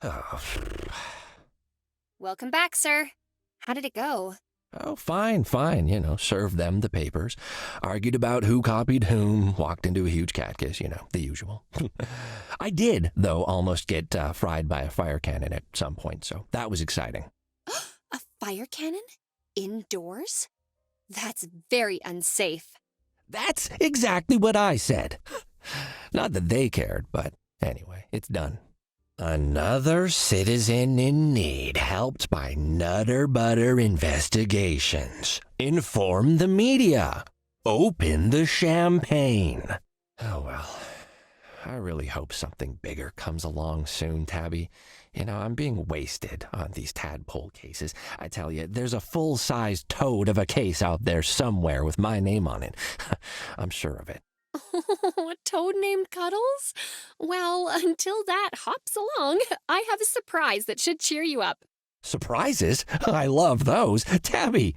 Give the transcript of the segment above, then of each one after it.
Oh, Welcome back, sir. How did it go? oh, fine. Served them the papers, argued about who copied whom, walked into a huge cat kiss, the usual. I did, though, almost get fried by a fire cannon at some point, so that was exciting. A fire cannon? Indoors? That's very unsafe. That's exactly what I said. Not that they cared, but anyway, it's done. Another citizen in need helped by Nutter Butter investigations. Inform the media. Open the champagne. Oh, well. I really hope something bigger comes along soon, Tabby. I'm being wasted on these tadpole cases. I tell you, there's a full-sized toad of a case out there somewhere with my name on it. I'm sure of it. A toad named Cuddles? Well, until that hops along, I have a surprise that should cheer you up. Surprises? I love those. Tabby,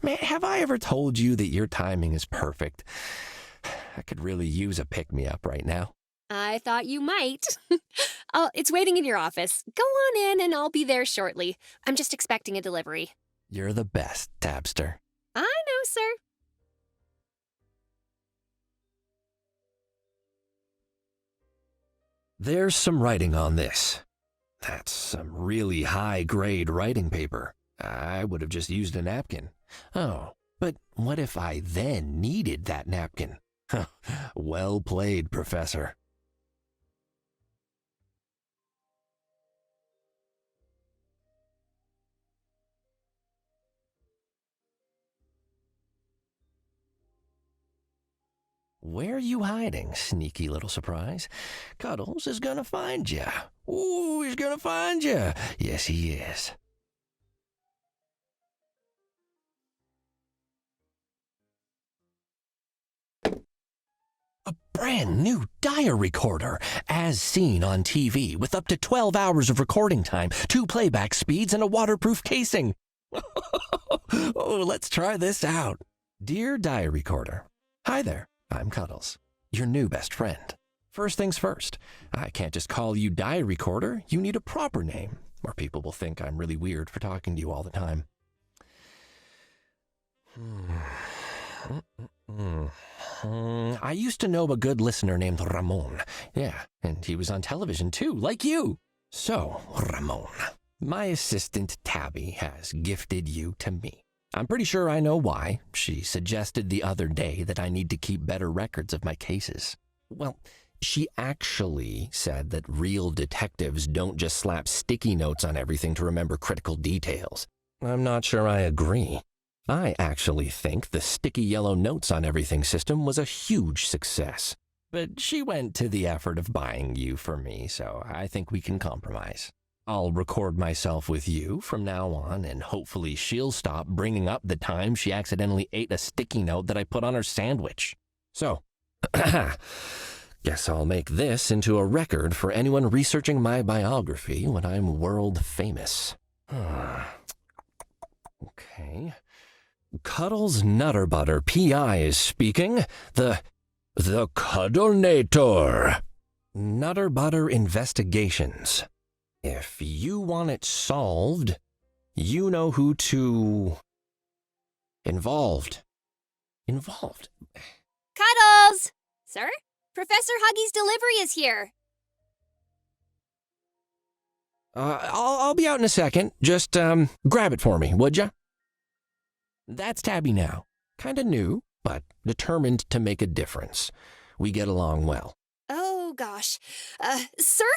man, have I ever told you that your timing is perfect? I could really use a pick-me-up right now. I thought you might. It's waiting in your office. Go on in and I'll be there shortly. I'm just expecting a delivery. You're the best, Tabster. I know, sir. There's some writing on this. That's some really high-grade writing paper. I would have just used a napkin. Oh, but what if I then needed that napkin? Well played, Professor. Where are you hiding, sneaky little surprise? Cuddles is gonna find ya. Ooh, he's gonna find ya. Yes, he is. A brand new diary recorder, as seen on TV, with up to 12 hours of recording time, 2 playback speeds, and a waterproof casing. Oh, let's try this out. Dear diary recorder, hi there. I'm Cuddles, your new best friend. First things first, I can't just call you diary recorder. You need a proper name, or people will think I'm really weird for talking to you all the time. I used to know a good listener named Ramon. Yeah, and he was on television too, like you. So, Ramon, my assistant Tabby has gifted you to me. I'm pretty sure I know why. She suggested the other day that I need to keep better records of my cases. Well, she actually said that real detectives don't just slap sticky notes on everything to remember critical details. I'm not sure I agree. I actually think the sticky yellow notes on everything system was a huge success. But she went to the effort of buying you for me, so I think we can compromise. I'll record myself with you from now on, and hopefully she'll stop bringing up the time she accidentally ate a sticky note that I put on her sandwich. So, guess I'll make this into a record for anyone researching my biography when I'm world famous. Okay. Cuddles Nutter Butter P.I. is speaking. The Cuddlenator. Nutter Butter Investigations. If you want it solved, you know who to... Involved. Cuddles! Sir? Professor Huggy's delivery is here. I'll be out in a second. Just, grab it for me, would ya? That's Tabby now. Kinda new, but determined to make a difference. We get along well. Oh, gosh. Sir?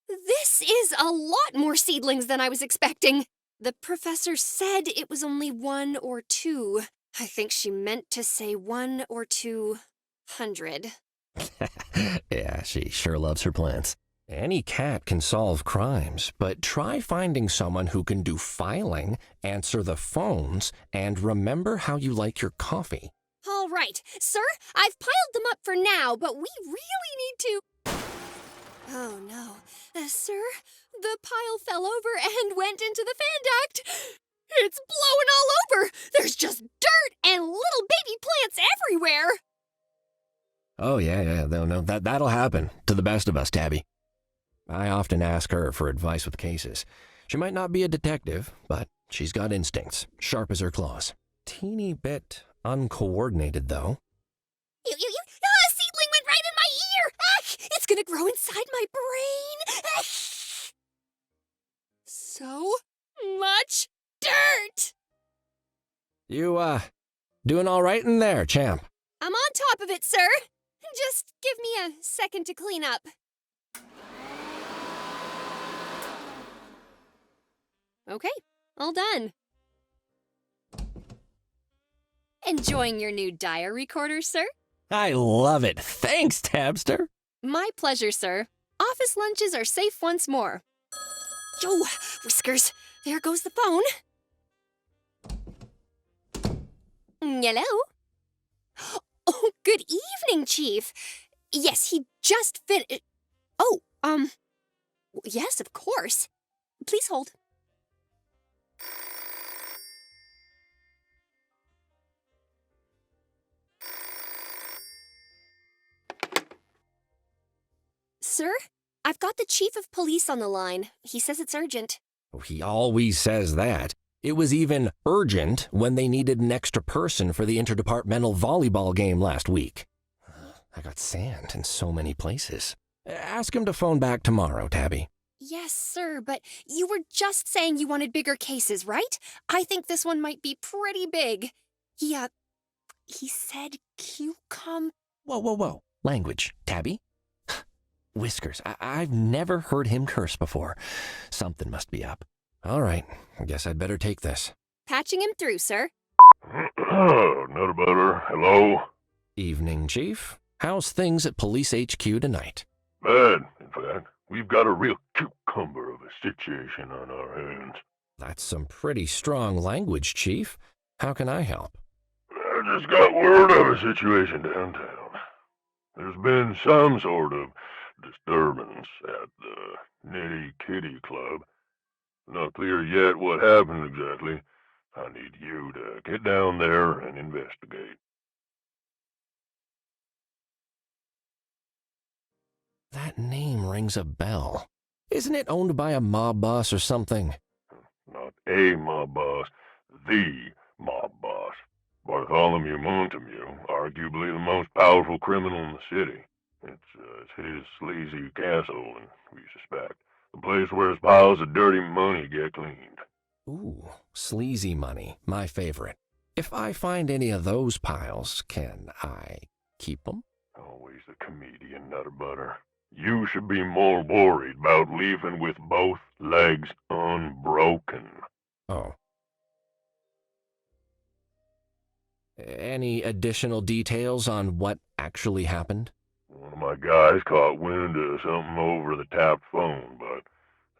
This is a lot more seedlings than I was expecting. The professor said it was only 1 or 2. I think she meant to say 1 or 200. Yeah, she sure loves her plants. Any cat can solve crimes, but try finding someone who can do filing, answer the phones, and remember how you like your coffee. All right. Sir, I've piled them up for now, but we really need to... Oh, no. Sir, the pile fell over and went into the fan duct. It's blowing all over. There's just dirt and little baby plants everywhere. Oh, yeah. No, that'll happen to the best of us, Tabby. I often ask her for advice with cases. She might not be a detective, but she's got instincts, sharp as her claws. Teeny bit uncoordinated, though. A seedling went right in my ear! Ah, it's gonna grow inside my brain! Ah. So much dirt! You, doing all right in there, champ? I'm on top of it, sir. Just give me a second to clean up. Okay, all done. Enjoying your new diary recorder, sir? I love it. Thanks, Tabster. My pleasure, sir. Office lunches are safe once more. Yo, Whiskers, there goes the phone. Hello? Oh, good evening, Chief. Yes, he just Oh, yes, of course. Please hold. Sir, I've got the Chief of Police on the line. He says it's urgent. He always says that. It was even urgent when they needed an extra person for the interdepartmental volleyball game last week. I got sand in so many places. Ask him to phone back tomorrow, Tabby. Yes, sir, but you were just saying you wanted bigger cases, right? I think this one might be pretty big. He said cucumber. Whoa. Language, Tabby. Whiskers, I've never heard him curse before. Something must be up. All right, I guess I'd better take this. Patching him through, sir. Not about her. Hello? Evening, Chief. How's things at Police HQ tonight? Bad, in fact. We've got a real cucumber of a situation on our hands. That's some pretty strong language, Chief. How can I help? I just got word of a situation downtown. There's been some sort of disturbance at the Nitty Kitty Club. Not clear yet what happened exactly. I need you to get down there and investigate. That name rings a bell. Isn't it owned by a mob boss or something? Not a mob boss, the mob boss. Bartholomew Montague, arguably the most powerful criminal in the city. It's his sleazy castle, and we suspect the place where his piles of dirty money get cleaned. Ooh, sleazy money, my favorite. If I find any of those piles, can I keep them? Always the comedian, Nutter Butter. You should be more worried about leaving with both legs unbroken. Oh. Any additional details on what actually happened? One of my guys caught wind of something over the tapped phone, but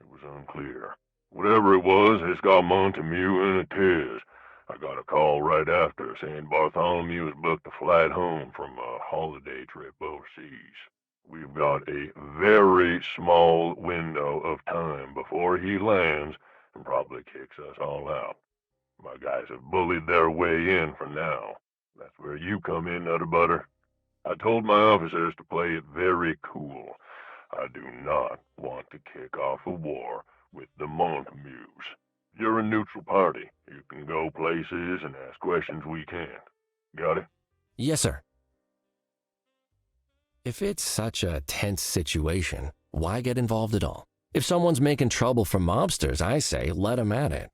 it was unclear. Whatever it was, it's got Montague in a tiz. I got a call right after saying Bartholomew has booked a flight home from a holiday trip overseas. We've got a very small window of time before he lands and probably kicks us all out. My guys have bullied their way in for now. That's where you come in, Nutter Butter. I told my officers to play it very cool. I do not want to kick off a war with the Montagues. You're a neutral party. You can go places and ask questions we can't. Got it? Yes, sir. If it's such a tense situation, why get involved at all? If someone's making trouble for mobsters, I say let 'em at it.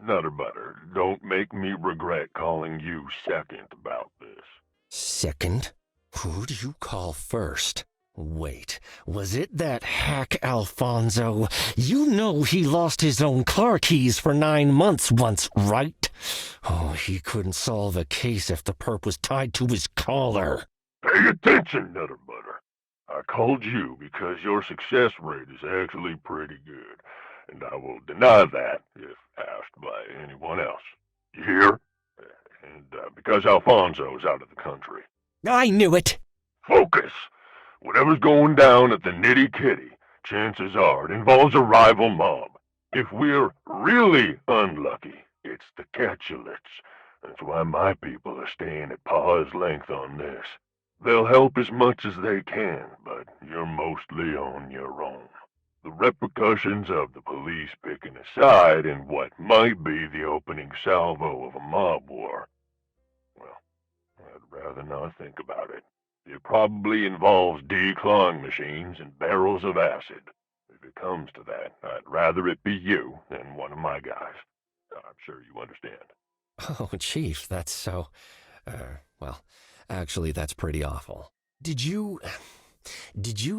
Nutter Butter, don't make me regret calling you second about this. Second? Who do you call first? Wait, was it that hack Alfonso? You know he lost his own car keys for 9 months once, right? Oh, he couldn't solve a case if the perp was tied to his collar. Pay attention, Nutter Butter. I called you because your success rate is actually pretty good, and I will deny that if asked by anyone else. You hear? And because Alfonso is out of the country. I knew it! Focus! Whatever's going down at the Nitty Kitty, chances are it involves a rival mob. If we're really unlucky, it's the Catulets. That's why my people are staying at paw's length on this. They'll help as much as they can, but you're mostly on your own. The repercussions of the police picking a side in what might be the opening salvo of a mob war. Well, I'd rather not think about it. It probably involves declawing machines and barrels of acid. If it comes to that, I'd rather it be you than one of my guys. I'm sure you understand. Oh, Chief, that's so... well, actually, that's pretty awful. Did you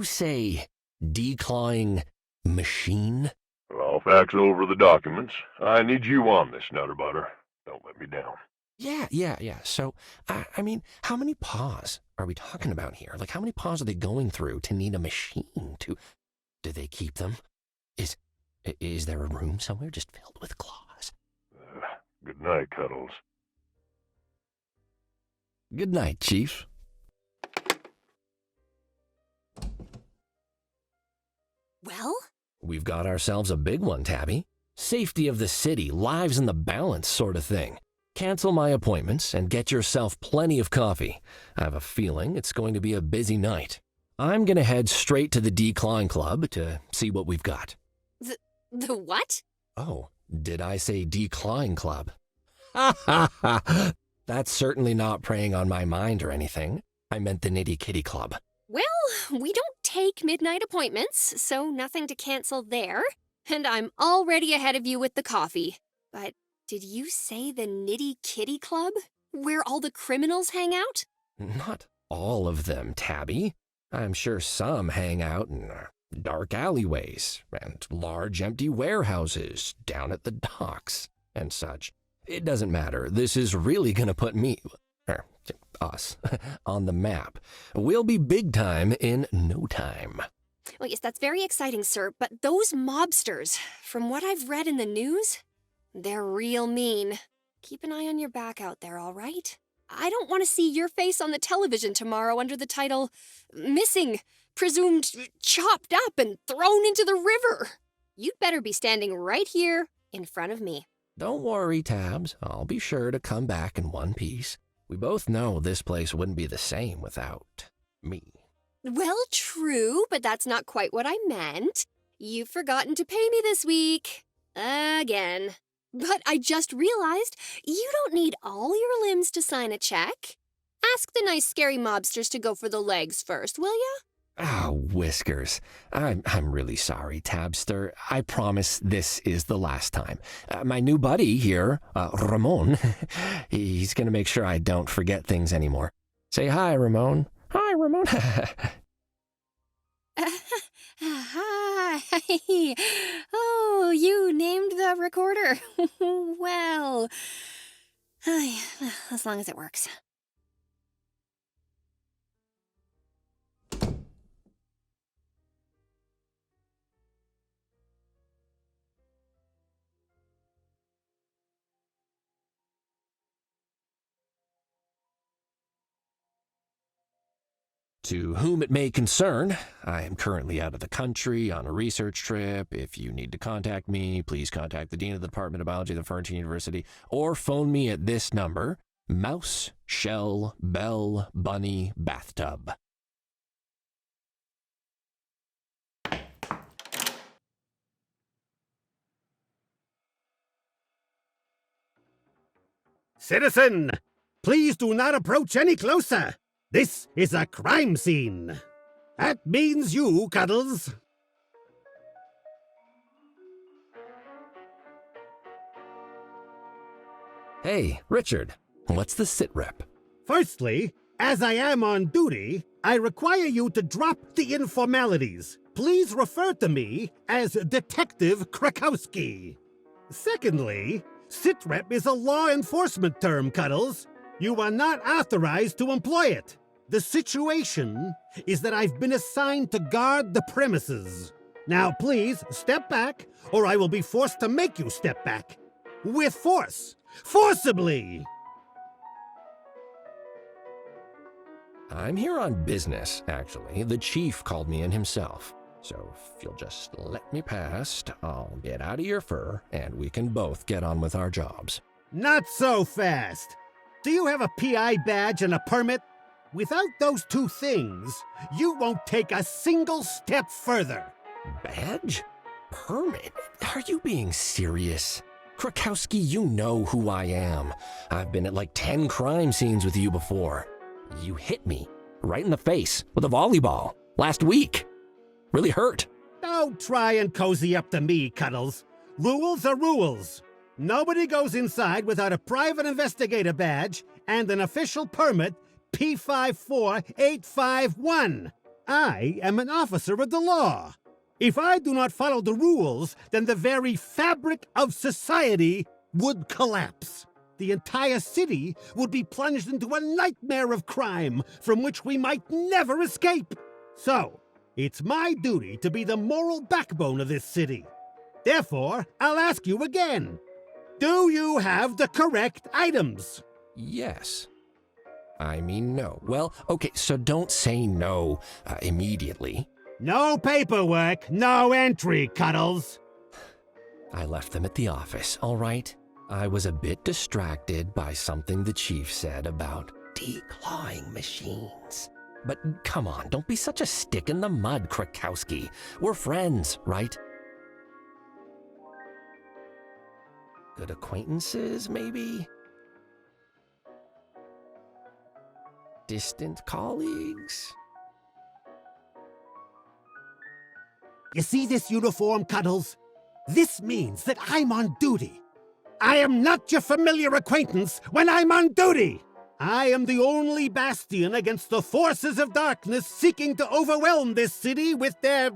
say declawing machine? I'll fax over the documents. I need you on this, Nutterbutter. Don't let me down. Yeah. So, I mean, how many paws are we talking about here? Like, how many paws are they going through to need a machine to... Do they keep them? Is there a room somewhere just filled with claws? Good night, Cuddles. Good night, Chief. Well? We've got ourselves a big one, Tabby. Safety of the city, lives in the balance sort of thing. Cancel my appointments and get yourself plenty of coffee. I have a feeling it's going to be a busy night. I'm going to head straight to the Decline Club to see what we've got. The what? Oh, did I say Decline Club? Ha ha ha! That's certainly not preying on my mind or anything. I meant the Nitty Kitty Club. Well, we don't take midnight appointments, so nothing to cancel there. And I'm already ahead of you with the coffee. But did you say the Nitty Kitty Club? Where all the criminals hang out? Not all of them, Tabby. I'm sure some hang out in dark alleyways and large empty warehouses down at the docks and such. It doesn't matter. This is really going to put us, on the map. We'll be big time in no time. Well, yes, that's very exciting, sir, but those mobsters, from what I've read in the news, they're real mean. Keep an eye on your back out there, all right? I don't want to see your face on the television tomorrow under the title, Missing, Presumed Chopped Up and Thrown into the River. You'd better be standing right here in front of me. Don't worry, Tabs. I'll be sure to come back in one piece. We both know this place wouldn't be the same without me. Well, true, but that's not quite what I meant. You've forgotten to pay me this week. Again. But I just realized you don't need all your limbs to sign a check. Ask the nice scary mobsters to go for the legs first, will ya? Oh, Whiskers. I'm really sorry, Tabster. I promise this is the last time. My new buddy here, Ramon, he's going to make sure I don't forget things anymore. Say hi, Ramon. Hi, Ramon. Hi. Oh, you named the recorder. Well, as long as it works. To whom it may concern, I am currently out of the country on a research trip. If you need to contact me, please contact the Dean of the Department of Biology of the Furniture University or phone me at this number, Mouse, Shell, Bell, Bunny, Bathtub. Citizen, please do not approach any closer. This is a crime scene. That means you, Cuddles. Hey, Richard, what's the sit rep? Firstly, as I am on duty, I require you to drop the informalities. Please refer to me as Detective Krakowski. Secondly, sitrep is a law enforcement term, Cuddles. You are not authorized to employ it. The situation is that I've been assigned to guard the premises. Now please, step back, or I will be forced to make you step back. With force. Forcibly! I'm here on business, actually. The chief called me in himself. So if you'll just let me past, I'll get out of your fur, and we can both get on with our jobs. Not so fast. Do you have a PI badge and a permit? Without those two things, you won't take a single step further. Badge? Permit? Are you being serious? Krakowski, you know who I am. I've been at like 10 crime scenes with you before. You hit me right in the face with a volleyball last week. Really hurt. Don't try and cozy up to me, Cuddles. Rules are rules. Nobody goes inside without a private investigator badge and an official permit P54851. I am an officer of the law. If I do not follow the rules, then the very fabric of society would collapse. The entire city would be plunged into a nightmare of crime from which we might never escape. So, it's my duty to be the moral backbone of this city. Therefore, I'll ask you again. Do you have the correct items? Yes. I mean no. Well, okay, so don't say no immediately. No paperwork, no entry, Cuddles. I left them at the office, all right? I was a bit distracted by something the chief said about declawing machines. But come on, don't be such a stick in the mud, Krakowski. We're friends, right? Good acquaintances, maybe? Distant colleagues? You see this uniform, Cuddles? This means that I'm on duty. I am not your familiar acquaintance when I'm on duty. I am the only bastion against the forces of darkness seeking to overwhelm this city with their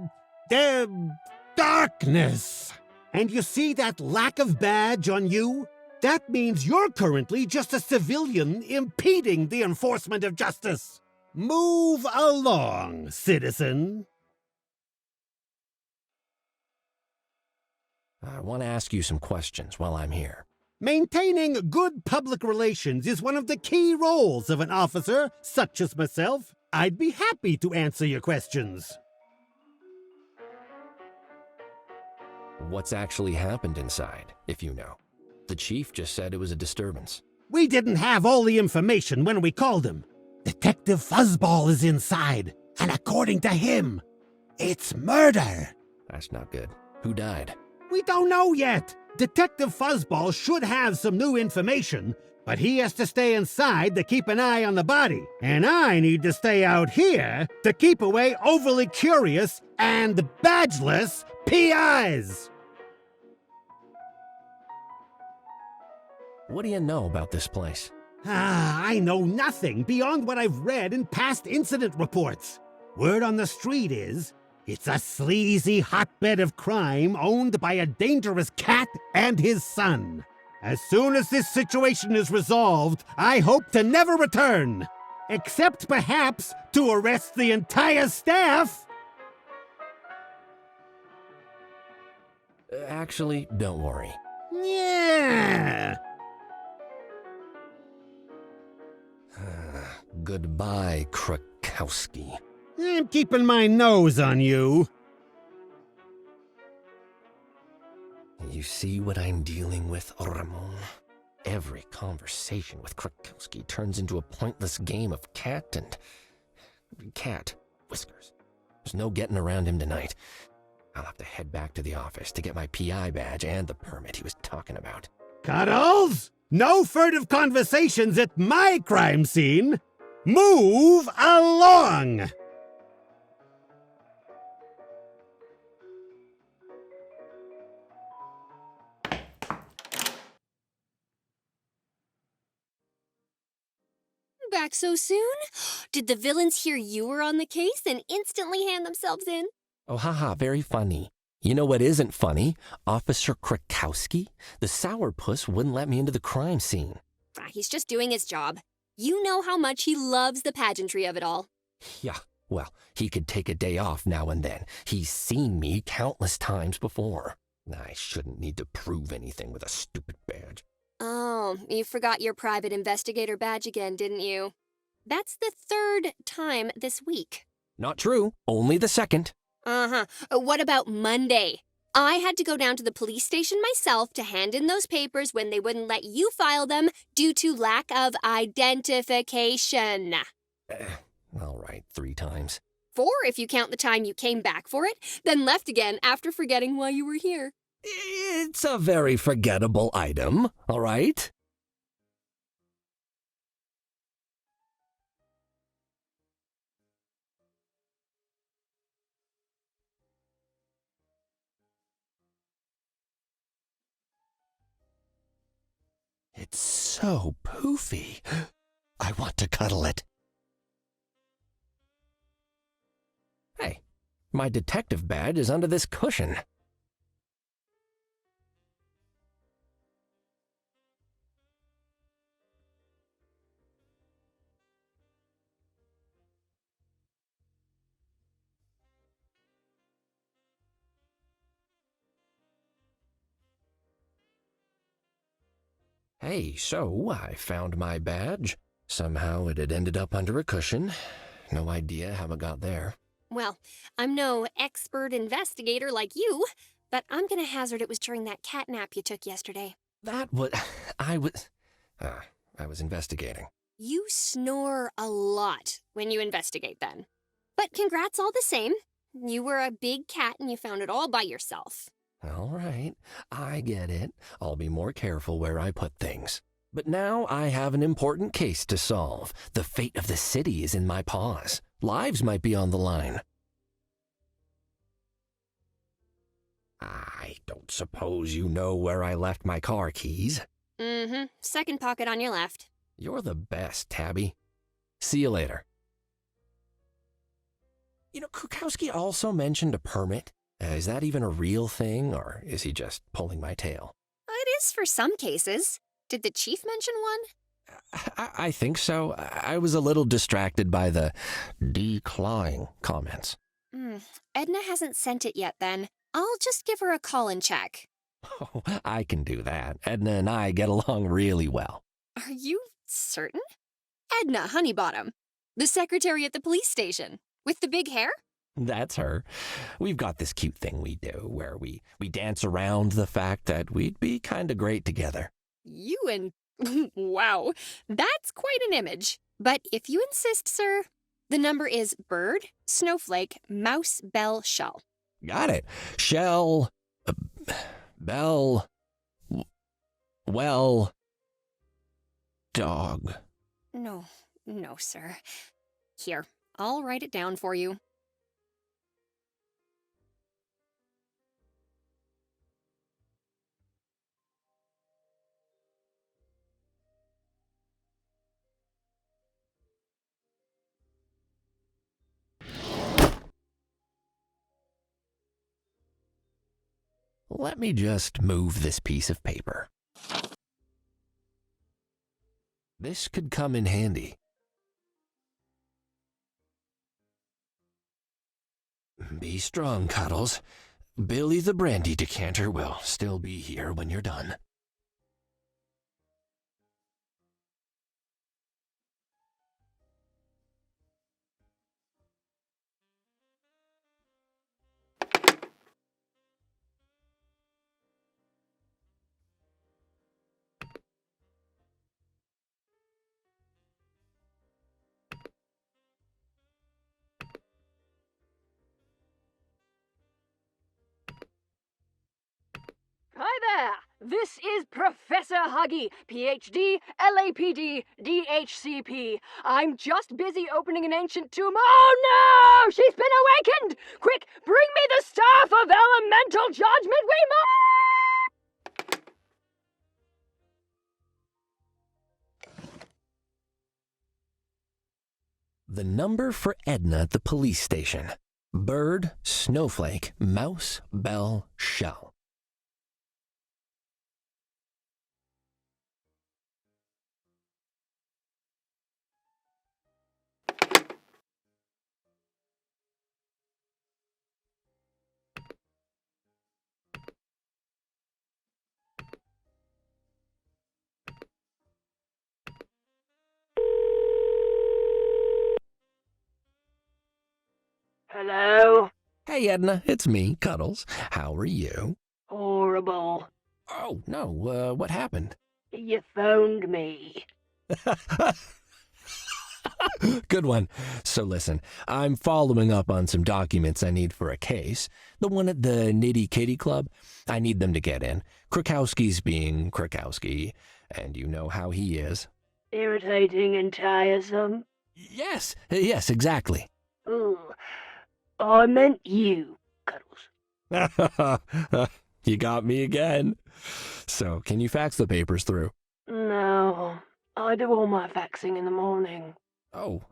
darkness. And you see that lack of badge on you? That means you're currently just a civilian impeding the enforcement of justice. Move along, citizen. I want to ask you some questions while I'm here. Maintaining good public relations is one of the key roles of an officer such as myself. I'd be happy to answer your questions. What's actually happened inside, if you know? The chief just said it was a disturbance. We didn't have all the information when we called him. Detective Fuzzball is inside, and according to him, it's murder. That's not good. Who died? We don't know yet. Detective Fuzzball should have some new information, but he has to stay inside to keep an eye on the body. And I need to stay out here to keep away overly curious and badgeless PIs. What do you know about this place? I know nothing beyond what I've read in past incident reports. Word on the street is, it's a sleazy hotbed of crime owned by a dangerous cat and his son. As soon as this situation is resolved, I hope to never return. Except perhaps to arrest the entire staff. Actually, don't worry. Yeah. Goodbye, Krakowski. I'm keeping my nose on you. You see what I'm dealing with, Ramon? Every conversation with Krakowski turns into a pointless game of cat and... cat whiskers. There's no getting around him tonight. I'll have to head back to the office to get my PI badge and the permit he was talking about. Cuddles? No furtive conversations at my crime scene. Move along! Back so soon? Did the villains hear you were on the case and instantly hand themselves in? Oh, haha, very funny. You know what isn't funny? Officer Krakowski? The sourpuss wouldn't let me into the crime scene. He's just doing his job. You know how much he loves the pageantry of it all. Yeah, well, he could take a day off now and then. He's seen me countless times before. I shouldn't need to prove anything with a stupid badge. Oh, you forgot your private investigator badge again, didn't you? That's the third time this week. Not true. Only the second. Uh-huh. What about Monday? I had to go down to the police station myself to hand in those papers when they wouldn't let you file them due to lack of identification. All right, 3 times. 4 if you count the time you came back for it, then left again after forgetting why you were here. It's a very forgettable item, all right? It's so poofy. I want to cuddle it. Hey, my detective badge is under this cushion. Hey, so I found my badge. Somehow it had ended up under a cushion. No idea how it got there. Well, I'm no expert investigator like you, but I'm gonna hazard it was during that cat nap you took yesterday. That was... I was investigating. You snore a lot when you investigate then. But congrats all the same. You were a big cat and you found it all by yourself. All right, I get it. I'll be more careful where I put things. But now I have an important case to solve. The fate of the city is in my paws. Lives might be on the line. I don't suppose you know where I left my car keys? Mm-hmm. Second pocket on your left. You're the best, Tabby. See you later. You know, Krukowski also mentioned a permit. Is that even a real thing, or is he just pulling my tail? It is for some cases. Did the chief mention one? I think so. I was a little distracted by the declawing comments. Edna hasn't sent it yet then. I'll just give her a call and check. Oh, I can do that. Edna and I get along really well. Are you certain? Edna Honeybottom, the secretary at the police station, with the big hair? That's her. We've got this cute thing we do where we dance around the fact that we'd be kind of great together. You and... wow, that's quite an image. But if you insist, sir, the number is bird, snowflake, mouse, bell, shell. Got it. Shell, bell, well, dog. No, sir. Here, I'll write it down for you. Let me just move this piece of paper. This could come in handy. Be strong, Cuddles. Billy the brandy decanter will still be here when you're done. Hi there! This is Professor Huggy, PhD, LAPD, DHCP. I'm just busy opening an ancient tomb. Oh no! She's been awakened! Quick, bring me the staff of elemental judgment! We must... The number for Edna at the police station. Bird, snowflake, mouse, bell, shell. Hello? Hey, Edna, it's me, Cuddles. How are you? Horrible. Oh, no, what happened? You phoned me. Good one. So listen, I'm following up on some documents I need for a case. The one at the Nitty Kitty Club. I need them to get in. Krakowski's being Krakowski, and you know how he is. Irritating and tiresome. Yes, exactly. Ooh, I meant you, Cuddles. You got me again. So, can you fax the papers through? No, I do all my faxing in the morning. Oh,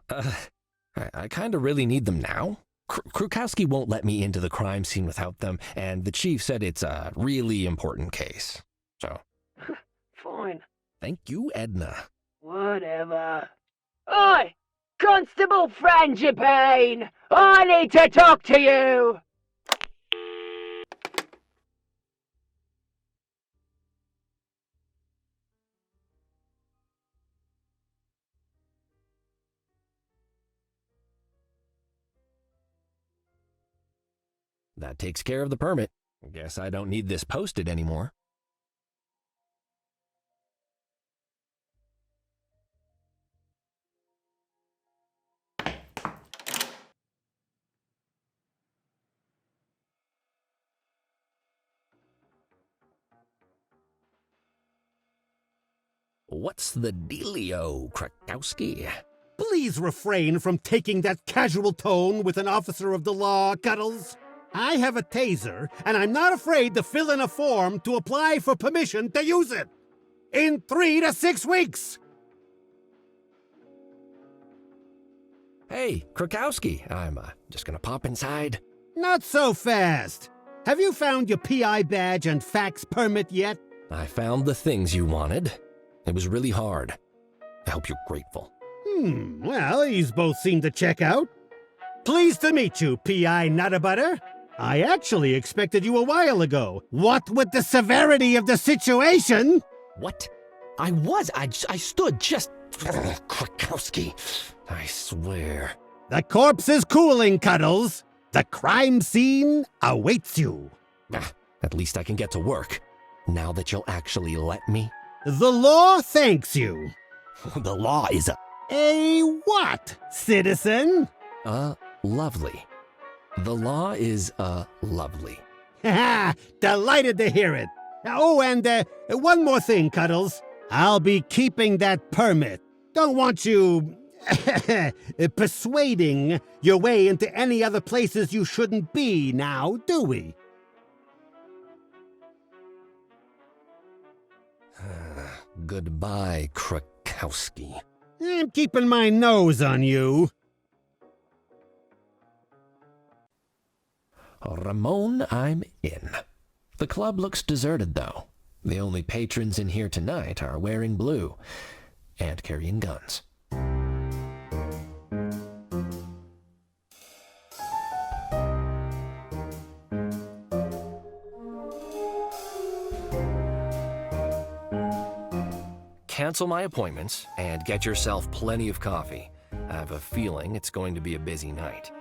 I kind of really need them now. Krukowski won't let me into the crime scene without them, and the chief said it's a really important case. So. Fine. Thank you, Edna. Whatever. Oi! Constable Frangipane! I need to talk to you! That takes care of the permit. Guess I don't need this posted anymore. What's the dealio, Krakowski? Please refrain from taking that casual tone with an officer of the law, Cuddles. I have a taser, and I'm not afraid to fill in a form to apply for permission to use it. In 3 to 6 weeks. Hey, Krakowski, I'm just gonna pop inside. Not so fast. Have you found your PI badge and fax permit yet? I found the things you wanted. It was really hard. I hope you're grateful. Well, these both seem to check out. Pleased to meet you, P.I. Nuttabutter. I actually expected you a while ago. What with the severity of the situation? What? I stood just... Krakowski, I swear. The corpse is cooling, Cuddles. The crime scene awaits you. At least I can get to work. Now that you'll actually let me. The law thanks you. The law is A what, citizen? Lovely. The law is, lovely. Ha! Delighted to hear it. Oh, and, one more thing, Cuddles. I'll be keeping that permit. Don't want you... persuading your way into any other places you shouldn't be now, do we? Goodbye, Krakowski. I'm keeping my nose on you. Ramon, I'm in. The club looks deserted, though. The only patrons in here tonight are wearing blue and carrying guns. Cancel my appointments and get yourself plenty of coffee. I have a feeling it's going to be a busy night.